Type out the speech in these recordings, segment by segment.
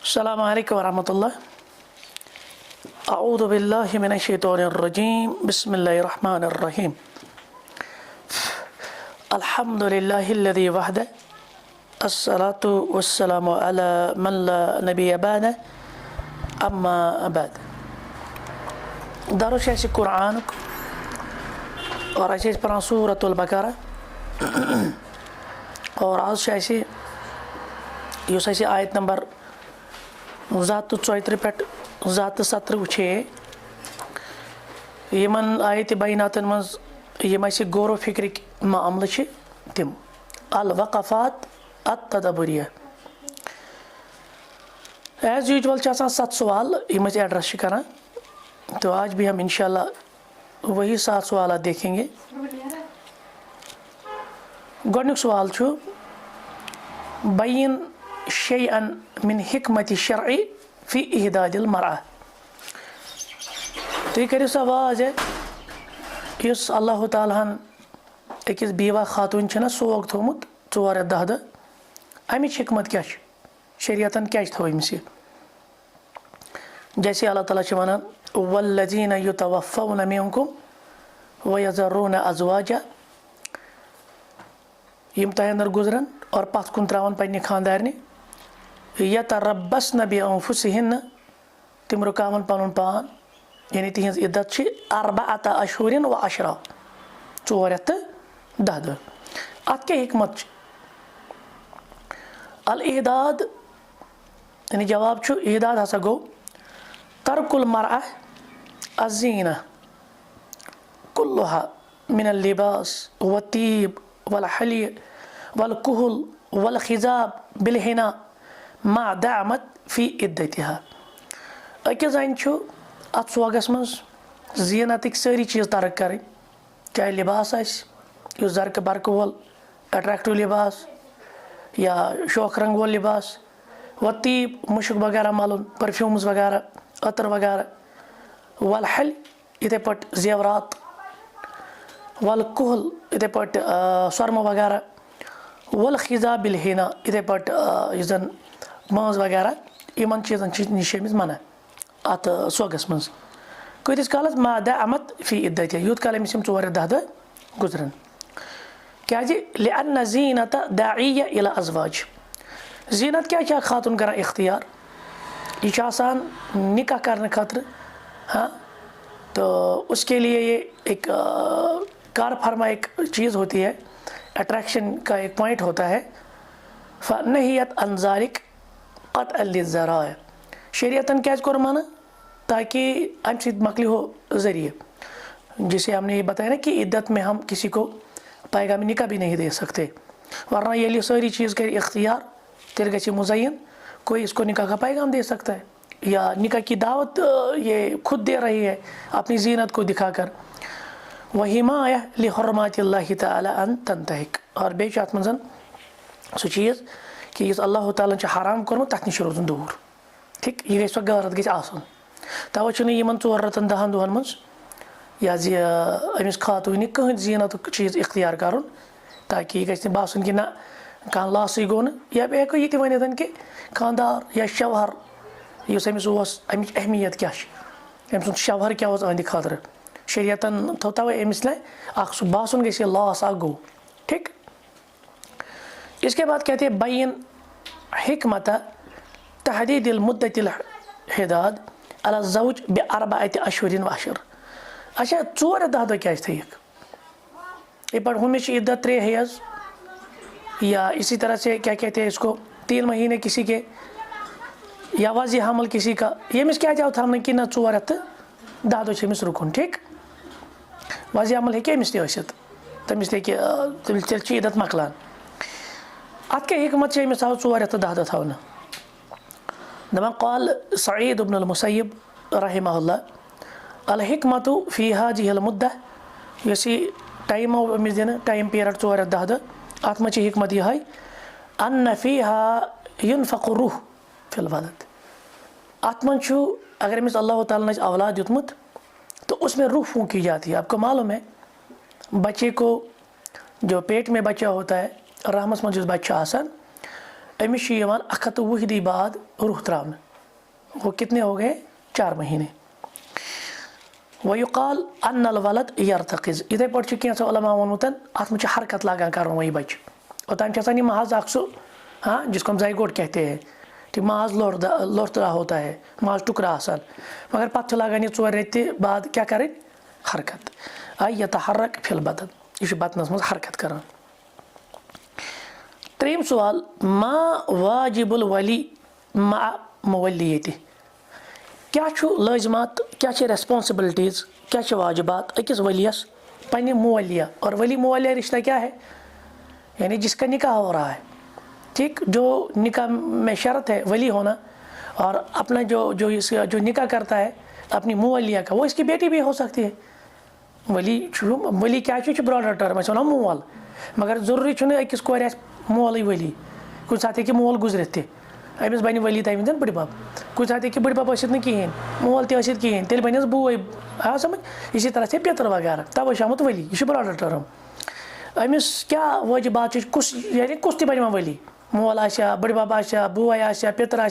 अस्सलामु अलैकुम वरहमतुल्लाह। अऊज़ु बिल्लाहि मिनश्शैतानिर्रजीम। बिस्मिल्लाहिर्रहमानिर्रहीम। अल्हम्दुलिल्लाहिल्लज़ी वहदह अस्सलातु वस्सलामु अला मन ला नबिय्य बअदह अम्मा बाद। दरुस है कुरान और ऐसे पढ़ा सूरतुल बकरा और आज ऐसे युस ऐसे आयत नंबर 134 पे 170 वुचे यमन आयत बैनातन मज यम ऐसे गौर फिक्रिक मामले छ तिम अल वक़फ़ात अत तदब्बुरिया। एज यूजुअल 7 सवाल यम एड्रेस करा, तो आज भी हम इंशाल्लाह वही 7 सवाल देखेंगे। गोडनुक सवाल छु बैन शैअन मिन हिकमत शरई फी इहदादिल मरअह। तुम करो सा वाज इस अल्लाह तालाहन अकिस बीवा खातून छना सोग थोमुत 4 10 दह अमिच हिकमत क्या शरीयतन क्या थोमिस। जैसे अल्लाह ताला वनान वल्लज़ीना युतवफ़्फ़ौना मिनकुम वयज़रूना अज़वाजा, यम तहंदर गुजरन और पथ कुन त्रावन पन्ने खानदारने यतरब्बस्न बिअन्फुसिहिन्न, तिम रुकावन पनुन पान यानी तिहंज इद्दत छ 4 अशहुरिन व अशरा 4 10 दह। अत क्या हिकमत अल इहदाद यानी जवाब छु इहदाद हसा गो तर्कुल मरअह अज़ीना कुल्लुहा मिनल लिबास व तीब वल हली वल कुहुल वल खिजाब बिल हिना मा दामत फी इद्दतिहा। अकिस जान छु अत सोगस मज जीनतिक सारी चीज़ तर्क करें, चाहे लिबास आस जरक बरक वोल अट्रैक्टिव लिबास या शौक रंग वोल लिबास, व तीब मुशक वगैरह मालूम परफ्यूम्स वगैरह अतर वगैरह, वल हल इथे पट जेवरात, वल कुहल इथे पट स्वर्ण वगैरह, वल खिजा बिल हिना इथे पट इजन माज वगैरह इन चीज़न निश मना अत सोगस मज कतिस कालस मादा अमत फी इद्दत यूत काल अमिस 4 10 दह गुजरन क्या लिअन्न ज़ीनत दाइया इला अज़वाज। ज़ीनत क्या खातून कर इख्तियार यह निकाह करने खातिर। हाँ, तो उसके लिए ये एक कार फरमा एक चीज़ होती है, अट्रैक्शन का एक पॉइंट होता है। फ़नहियत अनज़ालिक क़त्अन लिज़्ज़राए, शरीयतन क्या कर माना ताकि अम सिद मकली हो ज़रिए। जिसे हमने ये बताया ना कि इद्दत में हम किसी को पैगामी निकाह भी नहीं दे सकते, वरना ये सारी चीज़ कर इख्तियार तेरे गए मुज़य्यन कोई इसको निकाह का पैगाम दे सकता है या निकाह की दावत ये खुद दे रही है अपनी ज़ीनत को दिखाकर। वहिमाया लिहुर्मातिल्लाहि तआला अन तंतहिक, और बेच अत मज़न सो चीज़ कि इस अल्लाह ताला ने हराम कर्मुत तथ निश रोजन दूर। ठीक, यह गई सो गलत गई आसन तवे यमन 4 10 दहन मज या अमिस खातून कहीं ज़ीनत चीज़ इख्तियार कर, ताकि यह गि बासन कि ना कह लास गो न, या हेको ये वन कि खानदार या शवहर इस अमिस अमिच अहमियत क्या अम सुंद शवहर क्या अहद खातर शरीयतन थो तवे अमिस सह बासन गि लास गो। ठीक, इसके बाद कहते हैं बैन हिकमत तहदीदिल मुद्दतिल हिदाद अला ज़ौज बिअरबअति अशहुरिन व अशर। अच्छा 4 10 दह क्या थक ये पर हमें इद्दत 3 हैज़, या इसी तरह से क्या कहते हैं इसको 3 महीने किसी के, या वाजी हमल किसी का, यमिस क्या जाओ था कि ना 4 10 दह रुकुन। ठीक, वाजी हमल हे अमिस तमिस तेल इद्दत मकलान। अत क्या हिकमत अमिस आव 4 10 दह थवन दपान क़ाल सईद इब्न अल मुसय्यब रहमहुल्लाह अल हिकमत फी हाज़िहिल मुद्दा, यस टाइम आव अमिस दिन टाइम पीरियड 4 10 दह अत मज हिकमत यह अन्न फ़ीहा युनफ़क़ु रूह फ़िल वलद। अत मज अगर अमिस अल्लाह ताला ने औलाद दितमुत तो उसमें रूह फूंकी जाती है। आपको मालूम है बच्चे को जो पेट में बच्चा होता है रहमस मज बच्चा आसान अमिश 120 दी बाद रूह त्रावन, वो कितने हो गए 4 महीने। वयुकाल अन्नल वलद यरतकिज, इथे पे कैंसो उलमा वोनमुत अत में हरकत लागान कर वही बच्चे ओतान यह महज अख सो हाँ जिसको हम जाइगोट कहते हैं, ठीक महज लोरदा होता है, महज टुकड़ा आसान, मगर पत् लागान 4 रेत बाद क्या करें हरकत। आई यतहर्रक फिल बदन, यह बदनस मज हरकत करान। 3 सवाल मा वाजिबुल वली मा मुवल्लियति, क्या लाजमात क्या रेस्पॉन्सिबिलिटीज़ क्या वाजिबात अकिस वलियस पन्ने मुवल्लिया। और वली मुवल्लिया रिश्ता क्या है, यानी जिसका निकाह हो रहा है, ठीक, जो निकाह में शर्त है वली होना, और अपना जो निकाह करता है अपनी मुवल्लिया का, वो इसकी बेटी भी हो सकती है। वली क्या ब्रॉडर टर्म वो मोल, मगर जरूरी अकिस कोर मोल वली, कुछ साथ कि मोल गुजरत अमिस बन वली तमिस बड़ बब, कुछ साथ कि बड़ बब कहें मोल कहें तेल बनस बोई आ समझ। इसी तरह से पेतर वगैरह तब आमुत वली, यह ब्रॉडर टर्म। अमिस क्या वाजिबात कुस यानी कुस तन वली, मोल आ बड़ बब आ बोई आ पेतर आ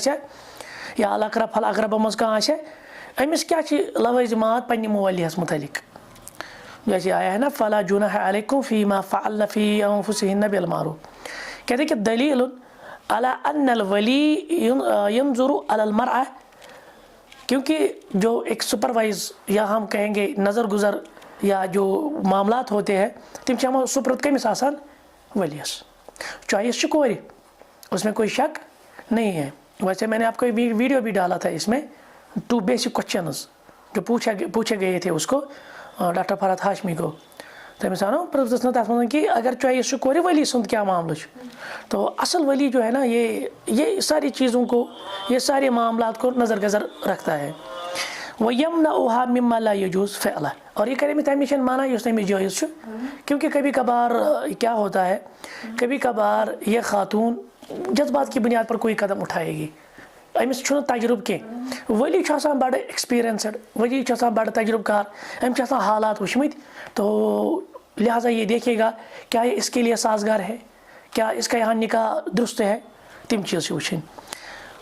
या अलकरब फल अकरब मज कह अमिस क्या लवाजिमात पन्ने मुवल्लियस मुतलिक। जैसे आया है ना फला जुनाह अलैकुम फीमा फ़अल्न फ़ी अनफुसिहिन्न बिल मारूफ, कहते कि दलील अला अन्नल वली यंजुरु अलल मरअ, क्योंकि जो एक सुपरवाइज या हम कहेंगे नज़र गुज़र या जो मामलात होते हैं तम हम सुप्रत कमिस आसान वलियस, चॉइस कोरी, उसमें कोई शक नहीं है। वैसे मैंने आपको वीडियो भी डाला था, इसमें 2 बेसिक क्वेश्चंस जो पूछे गए थे उसको डॉक्टर फरहत हाशमी को, तमिस आनो प्रश्न तथ मन कि अगर चॉइस कोर वली सुंद क्या मामला, तो असल वली जो है ना ये सारी चीज़ों को, ये सारे मामलात को नज़र गज़र रखता है। वह यमनउहा मिम्मा ला यजूज़ फ़अला, और ये करे में तमिशन माना युस नहीं जायज़, क्योंकि कभी कभार क्या होता है, कभी कभार ये खातून जज्बात की बुनियाद पर कोई कदम उठाएगी, अमिस तजुर्ब कह, वली बड़ एक्सपीरियंसड, वली बड़ तजुर्बकार, अमिस हालात वुचमत, तो लिहाजा ये देखेगा क्या ये इसके लिए साजगार है, क्या इसका यहाँ निकाह दुरुस्त है, तम चीज़ वुचन।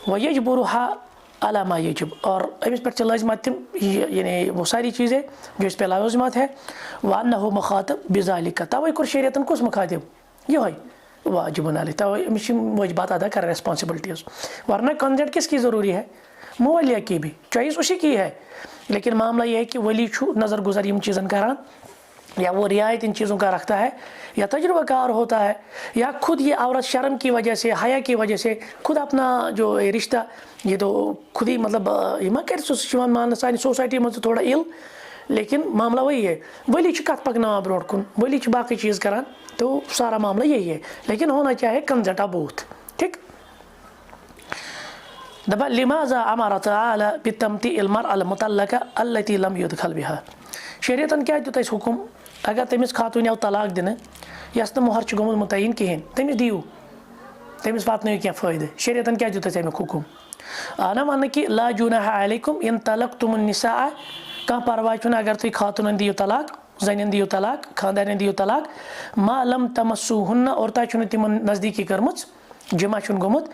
वयजबुरुहा अला मा यजिब, और अमिस पे लाजमत तम यानी वो सारी चीज़ें जो इस पे लाजमत है। वअन्नहु मुखातब बिज़ालिका, तवै कुर शरीयतन कुस मुखातिब यही वाजिबुन अलैह, तवै अमिस वाजिबात अदा कर रेस्पॉन्सिबिलिटीज़। वरना कंसेंट किसकी ज़रूरी है, मुवल्लिया की भी, चॉइस उसी की है, लेकिन मामला यह है कि वली नज़र गुजर इन चीज़न करान, या वो रियायत इन चीज़ों का रखता है, या तजुर्बाकार होता है, या खुद ये औरत शर्म की वजह से, हया की वजह से खुद अपना जो रिश्ता ये तो खुद ही मतलब ये मा कर मान सानी सोसाइटी में तो थोड़ा इल, लेकिन मामला वही है, वली कत पकना ब्रोट कुन, वली बाकी चीज़ करान, तो सारा मामला यही है, लेकिन होना चाहिए कंसेंट ऑफ बोथ, ठीक। दबा लिमाज़ा अमर तआला बितमतीइल मरअल मुतल्लका अल्लती लम युदखल बिहा, शरीयतन क्या दित हुकुम, अगर तमिस खातून आव तलाक दिन यस न मोहर गोमुत मुतयन कहें तमिस दियो, तमिस वातन क्या फ़ायदे, शरीयतन क्या दित अमिक हुकुम। आना वन कि ला जुनाह अलैकुम इन तलक़्तुमुन निसा, कह परवाह अगर तुम खातून दियो तलाक, जन दियो तलाक, खानदान दियो तलाक, मा लम तमस्सूहुन्ना, और तुम तिमन नज़दीकी करम जमा गोमुत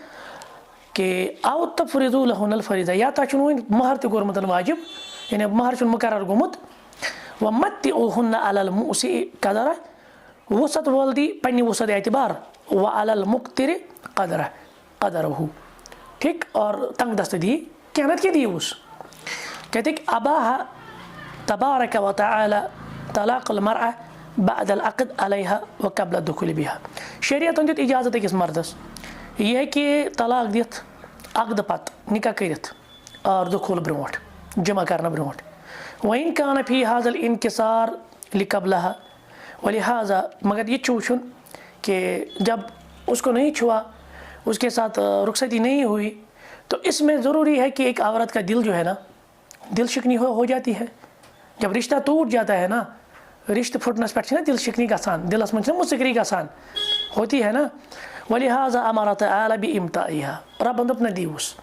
कि आव तफ़रीज़ू लहुन्नल फ़रीज़ा, या तुम महर तोर्मुत वाजिब, यानी महर मुकर्रर गोमुत। व मत्तिऊहुन्ना अलल मुसी कदरा, वसत वोल दी पन्नी वसत एतबार, व अलल मुक्तिर कदरा कदरहु, ठीक, और तंग दस्त दी कहनत के दी उस, कहते कि अबाहा तबारक व तआला तलाक़ुल मरअ बअदल अक़द अलैहा व क़ब्ल दुख़ूल बिहा, शरीयतन दित इजाज़त अकिस मर्दस यह कि तलाक दित अक़द पत निकाह करित और दुख़ूल ब्रोट जमा करना ब्रोट। वइन कान फी हाज़ल इनकिसार लिक़ब्लहा, वलिहाज़ा मगर ये वुचुन कि जब उसको नहीं छुआ, उसके साथ रुखसती नहीं हुई, तो इसमें ज़रूरी है कि एक औरत का दिल जो है ना, दिल शिकनी हो जाती है। जब रिश्ता टूट जाता है ना, रिश्ते फुटनस पे दिल शिकनी गसान, दिलस मन मुस्करी गसान होती है ना। वलिहाज़ा अमर तआला बिइम्ताइहा, रब अपना दीवस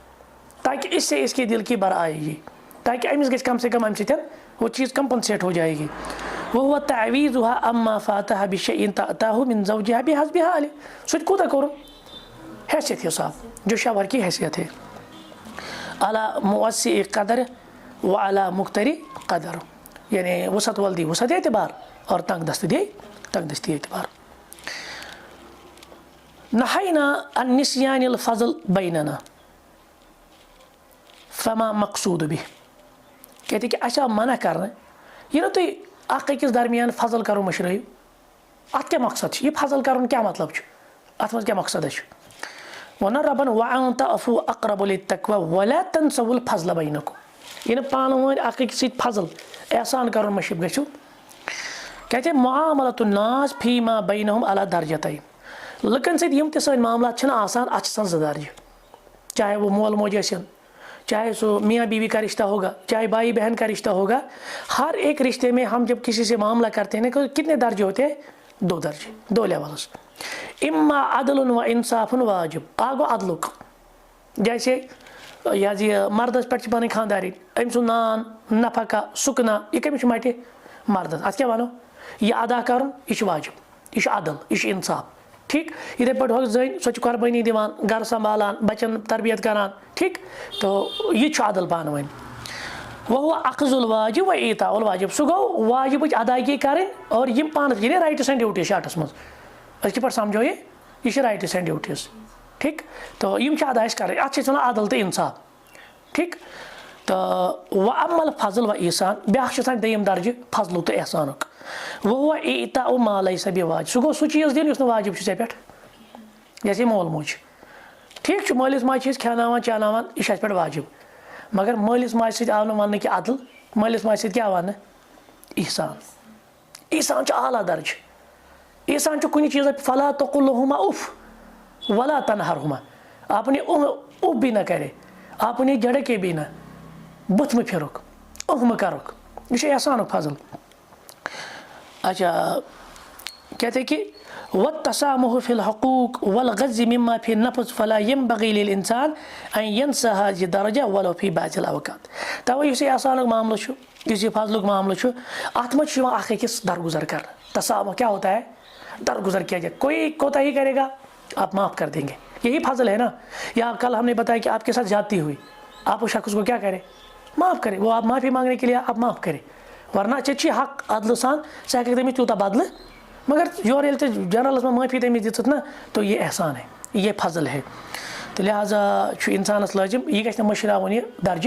ताकि इससे इसके दिल की बर आएगी, ताकि अमिस गज कम से कम अम सतन वो चीज़ कंपनसेट हो जाएगी। वह तअवीज़ुहा अम्मा फ़ातहा बिशैइन तअताहु मिन ज़ौजिहा बिहस्बि हालिह, सो कूता करूँ हैसियत हिसाब, जो शवर की हैसियत है। अला मुवस्सी कदर व अला मुख्तरी कदर, यानी वसत वाल दी वसत एतबार और तंग दस्त दी तंग दस्ती एतबार। नहैना अन निस्यानिल फज़ल बैनना फमा मकसूद भी, कहते कि अच्छा मना करना ये ना तुम अख अकिस दरमियान फजल करो मशरयू, अत क्या मकसद, ये फजल कर क्या मतलब, अत मज क्या मकसद वन रबन वअंत अफू अक़रबु लित्तक़वा वला तंसवुल फज़ल बैनकुम, ये पान वन अख अकिस सत फजल एहसान कर मशब गो। कहते मुआमलतुन नास फीमा बैनहुम अला दर्जतैन, लुकन सत यम सन मामलात आसान अत ज़ दर्ज, चाहे वो मोल मोज आसन, चाहे सो मियाँ बीवी का रिश्ता होगा, चाहे भाई बहन का रिश्ता होगा, हर एक रिश्ते में हम जब किसी से मामला करते हैं ना कितने दर्जे होते हैं, 2 दर्जे, 2 लेवल्स। इम्मा अदलुन व इंसाफुन वाजिब, आगो अदलुक, जैसे यह मर्दस पे पन खानदारी अम सु नान नफका सुकना यह कमिश मटे मर्दस, अत क्या वनो यह अदा कर, यह वाजिब, यह अदल, यह इंसाफ। ठीक इधे पे हो जन सो कुर्बानी दिवान, घर संभालान, बच्चन तरबियत करान, ठीक तो यह अदल पान वन। वह अखजुल वाजिब व ईताउल वाजिब, सह गो वाजिब अदायगी करें और यम पान ये राइट्स एंड ड्यूटीज शार्टस मज अस पे समझो यह राइट्स एंड ड्यूटीज, ठीक तो यम अदा करें, अत वन अदल तो इंसाफ। ठीक तो व अमल फजल व ईसान ब्या दयम दर्ज फजल तो एहसान, वह ईता माल सब वाजिब, सह गो सह चीज़ दिन वाजिब ऐ पे, जैसे मोल मोज, ठीक मालिस माज खेनावान चानावान यह पे वाजिब, मगर मालिस माज सत आव वन कि अदल, मालिस माज सत क्या वन ईसान, ईसान आला दर्ज, ईसान कुछ चीज़ फला तकुल्हुमा उफ वला तनहरहुमा, आपने उफ भी न करे, आपने झड़के भी न, बुत में फिरुक, उफ में करुक, यह एहसान फजल। अच्छा कहते कि वत्तसामुहु फिल हुकूक वल गज़्ज़ मिम्मा फी नफ्स फला यंबग़ी लिल इंसान अन यंसा हाज़िहि दर्जा वलो फी बाज़िल अवक़ात, तवे यह एहसानुक मामला यह फजलुक मामला अत मज अख अकिस दरगुजर कर, तसामुह क्या होता है, दरगुजर किया जाए, कोई कोताही करेगा आप माफ़ कर देंगे, यही फजल है ना। या कल हमने बताया कि आपके साथ ज्यादती हुई, आप उस शख्स को क्या करें, माफ़ करें, वो आप माफ़ी मांगने के लिए आप माफ़ करें, वरना चे हक अदल सान सह तमिस तूत बदल, मगर योर ये जनरलस में माफ़ी तमिस दित ना तो ये एहसान है, ये फजल है। तो लिहाजा इंसानस लाजिम यह गि मशरावन यह दर्ज,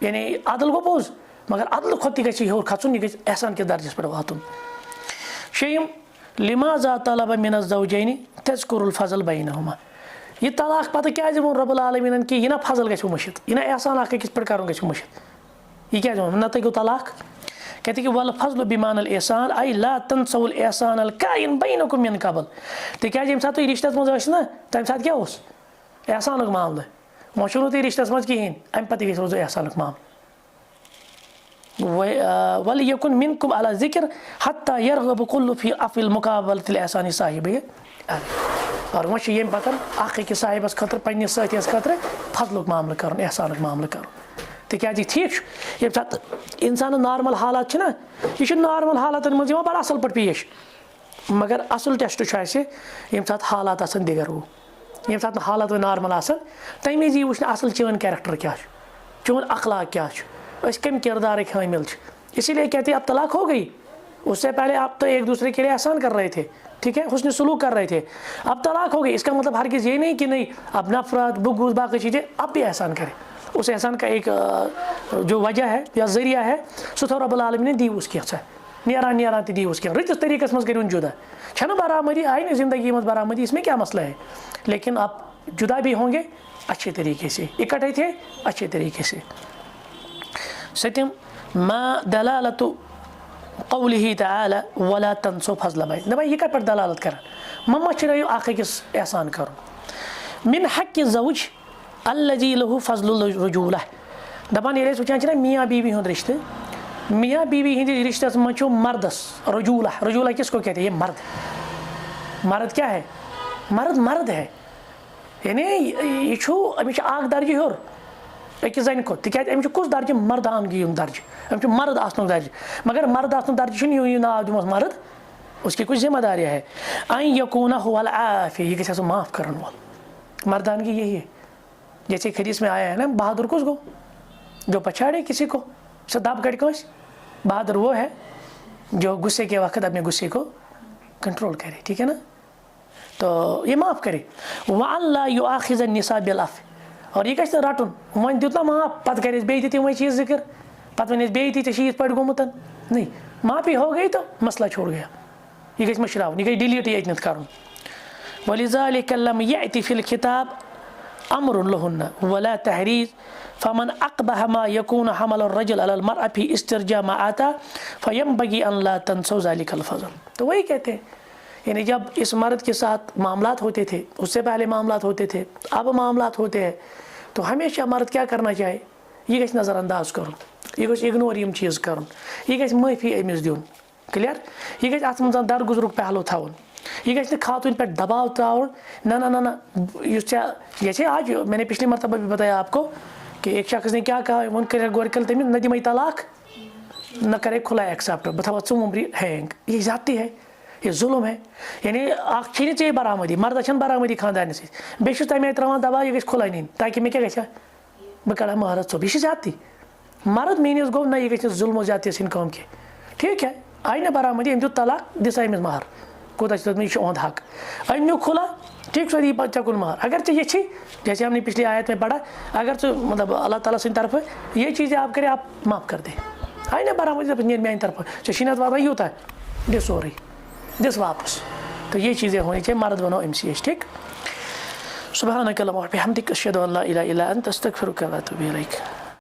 यानी अदल गो पोज मगर अदल खुद तह हूर खचुन, यह एहसान के दर्जस पे वातुन। शेयम लिमाजा तलब मिन ज़ौजैनि तज़कुरुल फज़ल बैनहुमा, यह तलाक पता क्या वो रब्बुल आलमीन कि यह ना फजल गो मुशित, यह ना एहसान अख अकिस पे कर मुशित, यह क्या ना तो गो तलाक। कहते कि वल फजल बिमानल एहसान आई ला तंसउल एहसान अल काइन बैनकुम मिन कबल, तिकाज यम साथ रिश्तस मज ना तम साथ क्या एहसानुक मामला, वो तुम रिश्तस मज कहें अम पे गो रोज एहसानुक मामला। वल यकुन मिनकुम अला ज़िक्र हत्ता यरगब कुल्लु फी अफिल मुकाबलतिल एहसान साहिबे, और वो यम पतन अख अकिस साहिबस खतर पन्निस साथियस खतर फजलुक मामला कर, एहसानुक मामला कर, तिकाज ठीक ये इंसान नॉर्मल हालात ना यह नॉर्मल हालात मज बड़ा असल पे पेश, मगर असल टेस्ट ये सात हालात दिगर वो ये सात हालात नॉर्मल तमें वज यह वुचन असल चोन कैरेक्टर क्या चोन अखलाक क्या कम किरदार हामिल, इसीलिए कहते अब तलाक हो गई, उससे पहले आप तो एक दूसरे के लिए एहसान कर रहे थे, ठीक है, हुस्न सलूक कर रहे थे, अब तलाक हो गई, इसका मतलब हरगिज़ ये नहीं कि नहीं अब नफरत बुग़्ज़ बाकी चीज़ें, अब भी एहसान करें। उस एहसान का एक जो वजह है या ज़रिया है सो तो रब्बुल आलमीन ने दी उसकी निरान निरान दी उसके रितस तरीक़स मज करूँ जुदा छना बरामदी आई ना ज़िंदगी मज बरामदी, इसमें क्या मसला है, लेकिन आप जुदा भी होंगे अच्छे तरीके से, इकट्ठे थे अच्छे तरीके से। सत्यम मा दलालतु क़ौलिही तआला वला तंसू फज़ल बैन, दबा यह कत दलालत कर मम्मा चलो अख अकिस एहसान कर मिन हक़्क़ि ज़ौज अल्लज़ी लहु फ़ज़लुल रजूला, दपान ये वुचान मियाँ बीवी हूँ रिश्ते, मियाँ बीवी हंद रिश्तस मज मर्दस रजूला, रजूला किसको कहते हैं, ये मर्द, मर्द क्या है, मर्द मर्द है, यानी यह अमिश आग दर्ज हर अकिस जन खुद तिक अमिश कुछ दर्ज मर्दानगी दर्ज, अमिश मर्द आसन दर्ज, मगर मर्द आसन दर्ज यू नाव दिमस मर्द, उसकी कुछ जिम्मेदारियाँ है। आई यकूना हुवल आफ़ी, यह गो माफ़ कर वाल, मर्दानगी यही है। जैसे हदीस में आया है ना, बहादुर कुछ गो जो पछाड़े किसी को सदाब कट कस, बहादुर वो है जो गुस्से के वक्त अपने गुस्से को कंट्रोल करे, ठीक है ना। तो ये माफ़ करे। वल्ला युआखिज़ निसा बिलअफ़, और ये गई रटुन वन दित ना माफ पत कर बे तमें चीज़ जिक्र पत वन बे चीज़ पे गोमुत नहीं, माफ़ी हो गई तो मसला छोड़ गया, ये गई मशरावन, ये गई डिलीट ये कर। वलिज़ालिक लम यअति फिल खिताब अम्रुन लहुन्ना वला तहरीज़ फ़मन अक़बह मा यकून हमल अर्रजुल अलल मरअ फ़ी इस्तिरजा मा आता फ़यंबगी अन ला तंसौ ज़ालिकल फ़ज़ल। तो वही कहते हैं, यानी जब इस मर्द के साथ मामलात होते थे, उससे पहले मामलात होते थे, अब मामलात होते हैं, तो हमेशा मर्द क्या करना चाहिए, ये गई नज़रअंदाज कर, ये गई इग्नोर यम चीज़ कर, ये गई माफ़ी अमिस दिन, क्लियर, ये गई अत मज दरगुजरुक पहलू थवन, ये गई खातून पे दबाव त्राउन, ना ना ना ना जैसे आज मैंने पिछली मरतबा भी बताया आपको कि एक शख्स ने क्या कहा, वो कर गोरकल तमिस न दिम तलाक न करे खुला एक्सेप्ट बह थवा उम्री हैंग, ये जाती है, ये जुल्म है। यानी अच्छी चे बरामदी मर्द बरामदी खानदान से बे तमें त्रावान दबा ये खुला नीन ताकि मैं क्या गया बह कड़ा महारत सो यह जाती मर्द मीनिस गो ना ये जुल्म जाती इन कम के, ठीक है आई ना बरामदी अम दुत तलाक दिस अमिस महर कोता ओंद हक अनु खुला ठीक सो दी चकुन महर। अगर ये जैसे हमने पिछली आयत में पढ़ा, अगर तो मतलब अल्लाह ताला से तरफ ये चीज़ें आप करें आप माफ़ कर दें, आई ना बरामदी मेन तरफ शिनत वादा ही होता है दिस हो रही दिस वापस, तो ये चीज़ें होनी चाहिए, मर्द बनो MCH, ठीक। सुब्हानक अल्लाहुम्मा व बिहम्दिक अशहदु अन ला इलाहा इल्ला अंत अस्तगफिरुका व अतूबु इलैक।